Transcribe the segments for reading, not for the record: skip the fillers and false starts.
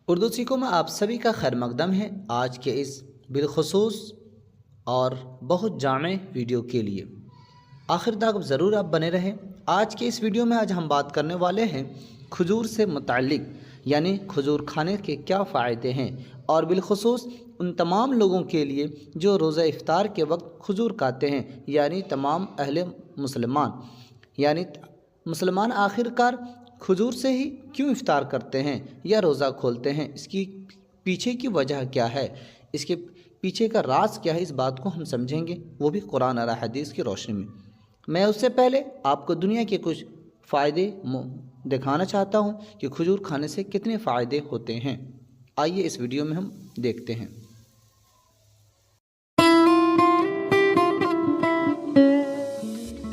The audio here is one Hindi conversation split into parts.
उर्दू सीखों में आप सभी का खैर मकदम है। आज के इस बिलखसूस और बहुत जामे वीडियो के लिए आखिर तक ज़रूर आप बने रहें। आज के इस वीडियो में आज हम बात करने वाले हैं खजूर से मुताल्लिक, यानी खजूर खाने के क्या फ़ायदे हैं, और बिलखसूस उन तमाम लोगों के लिए जो रोज़ा इफ्तार के वक्त खजूर खाते हैं, यानी तमाम अहले मुसलमान, यानी मुसलमान आखिरकार खजूर से ही क्यों इफ्तार करते हैं या रोज़ा खोलते हैं, इसकी पीछे की वजह क्या है, इसके पीछे का राज क्या है, इस बात को हम समझेंगे, वो भी कुरान और हदीस की रोशनी में। मैं उससे पहले आपको दुनिया के कुछ फ़ायदे दिखाना चाहता हूँ कि खजूर खाने से कितने फ़ायदे होते हैं। आइए इस वीडियो में हम देखते हैं।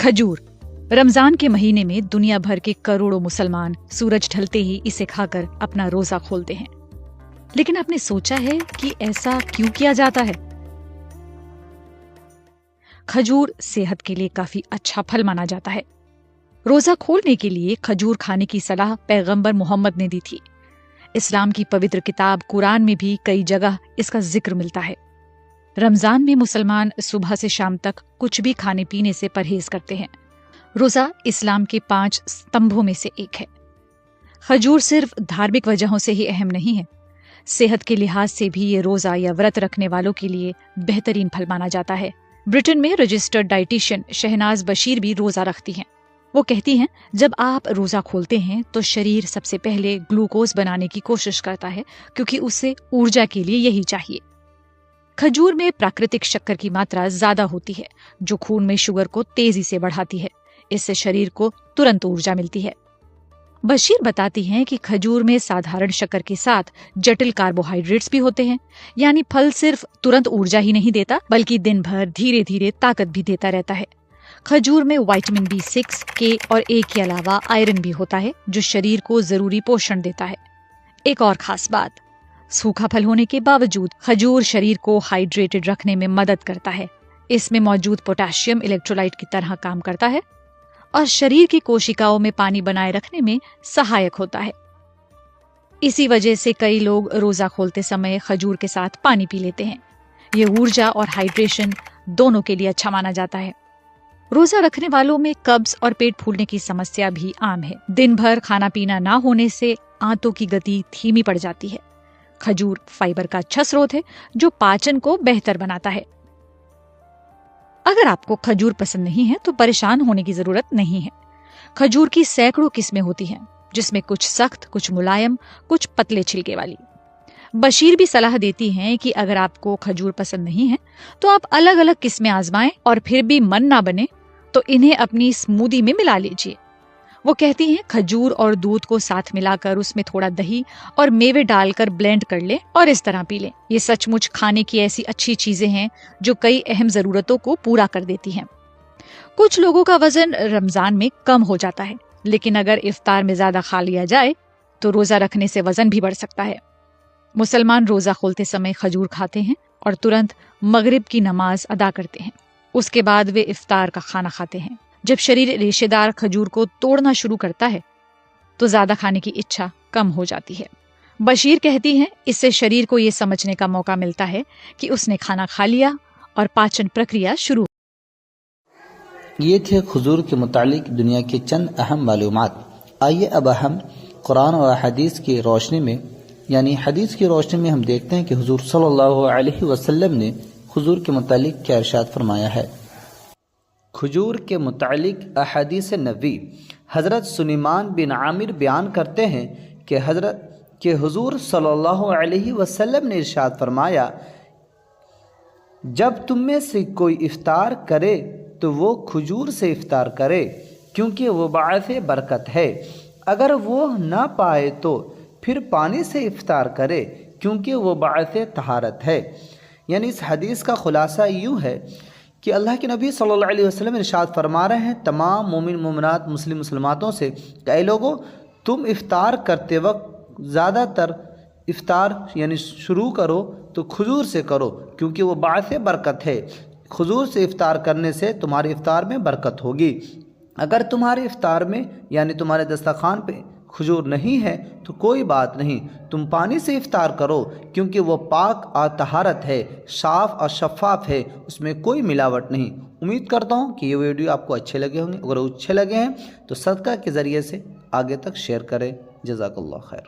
खजूर। रमजान के महीने में दुनिया भर के करोड़ों मुसलमान सूरज ढलते ही इसे खाकर अपना रोजा खोलते हैं। लेकिन आपने सोचा है कि ऐसा क्यों किया जाता है? खजूर सेहत के लिए काफी अच्छा फल माना जाता है। रोजा खोलने के लिए खजूर खाने की सलाह पैगंबर मोहम्मद ने दी थी। इस्लाम की पवित्र किताब कुरान में भी कई जगह इसका जिक्र मिलता है। रमजान में मुसलमान सुबह से शाम तक कुछ भी खाने पीने से परहेज करते हैं। रोजा इस्लाम के 5 स्तंभों में से एक है। खजूर सिर्फ धार्मिक वजहों से ही अहम नहीं है, सेहत के लिहाज से भी ये रोजा या व्रत रखने वालों के लिए बेहतरीन फल माना जाता है। ब्रिटेन में रजिस्टर्ड डाइटिशियन शहनाज बशीर भी रोजा रखती हैं। वो कहती हैं, जब आप रोजा खोलते हैं तो शरीर सबसे पहले ग्लूकोज बनाने की कोशिश करता है, क्योंकि उसे ऊर्जा के लिए यही चाहिए। खजूर में प्राकृतिक शक्कर की मात्रा ज्यादा होती है, जो खून में शुगर को तेजी से बढ़ाती है। इससे शरीर को तुरंत ऊर्जा मिलती है। बशीर बताती हैं कि खजूर में साधारण शक्कर के साथ जटिल कार्बोहाइड्रेट्स भी होते हैं, यानी फल सिर्फ तुरंत ऊर्जा ही नहीं देता, बल्कि दिन भर धीरे धीरे ताकत भी देता रहता है। खजूर में विटामिन B6, K और A के अलावा आयरन भी होता है, जो शरीर को जरूरी पोषण देता है। एक और खास बात, सूखा फल होने के बावजूद खजूर शरीर को हाइड्रेटेड रखने में मदद करता है। इसमें मौजूद पोटेशियम इलेक्ट्रोलाइट की तरह काम करता है और शरीर की कोशिकाओं में पानी बनाए रखने में सहायक होता है। इसी वजह से कई लोग रोजा खोलते समय खजूर के साथ पानी पी लेते हैं। ये ऊर्जा और हाइड्रेशन दोनों के लिए अच्छा माना जाता है। रोजा रखने वालों में कब्ज और पेट फूलने की समस्या भी आम है। दिन भर खाना पीना ना होने से आंतों की गति धीमी पड़ जाती है। खजूर फाइबर का अच्छा स्रोत है, जो पाचन को बेहतर बनाता है। अगर आपको खजूर पसंद नहीं है तो परेशान होने की जरूरत नहीं है। खजूर की सैकड़ों किस्में होती हैं, जिसमें कुछ सख्त, कुछ मुलायम, कुछ पतले छिलके वाली। बशीर भी सलाह देती हैं कि अगर आपको खजूर पसंद नहीं है तो आप अलग अलग किस्में आजमाएं, और फिर भी मन ना बने तो इन्हें अपनी स्मूदी में मिला लीजिए। वो कहती हैं, खजूर और दूध को साथ मिलाकर उसमें थोड़ा दही और मेवे डालकर ब्लेंड कर ले और इस तरह पी लें। ये सचमुच खाने की ऐसी अच्छी चीजें हैं जो कई अहम जरूरतों को पूरा कर देती हैं। कुछ लोगों का वजन रमजान में कम हो जाता है, लेकिन अगर इफ्तार में ज्यादा खा लिया जाए तो रोजा रखने से वजन भी बढ़ सकता है। मुसलमान रोजा खोलते समय खजूर खाते हैं और तुरंत मगरिब की नमाज अदा करते हैं। उसके बाद वे इफ्तार का खाना खाते हैं। जब शरीर रेशेदार खजूर को तोड़ना शुरू करता है तो ज्यादा खाने की इच्छा कम हो जाती है। बशीर कहती हैं, इससे शरीर को ये समझने का मौका मिलता है कि उसने खाना खा लिया और पाचन प्रक्रिया शुरू। ये थे खजूर के मुतालिक दुनिया के चंद अहम मालूमात। आइए अब हम कुरान और हदीस की रोशनी में, यानी हदीस की रोशनी में हम देखते हैं कि हुजूर सल्लल्लाहु अलैहि वसल्लम ने खजूर के मुतालिक क्या इरशाद फरमाया है। खजूर के मुतालिक अहदीस नबी हज़रत सुलेमान बिन आमिर बयान करते हैं कि हुजूर सल्लल्लाहु अलैहि वसल्लम ने इरशाद फरमाया, जब तुम में से कोई इफ्तार करे तो वो खजूर से इफ्तार करे, क्योंकि वो बाइसे बरकत है। अगर वो ना पाए तो फिर पानी से इफ्तार करे, क्योंकि वो बाइसे तहारत है। यानी इस हदीस का खुलासा यूँ है कि अल्लाह के नबी सल्लल्लाहु अलैहि वसल्लम इरशाद फरमा रहे हैं तमाम मोमिन मोमिनात मुस्लिम मुसलमातों से, कई लोगों, तुम इफ्तार करते वक्त ज़्यादातर इफ्तार यानी शुरू करो तो खजूर से करो, क्योंकि वो बाइसे बरकत है। खजूर से इफ्तार करने से तुम्हारे इफ्तार में बरकत होगी। अगर तुम्हारे इफ्तार में यानी तुम्हारे दस्तरखान पे खजूर नहीं है तो कोई बात नहीं, तुम पानी से इफ्तार करो, क्योंकि वो पाक और तहारत है, साफ़ और शफ़ाफ़ है, उसमें कोई मिलावट नहीं। उम्मीद करता हूँ कि ये वीडियो आपको अच्छे लगे होंगे। अगर अच्छे लगे हैं तो सदका के ज़रिए से आगे तक शेयर करें। जज़ाकल्लाह खैर।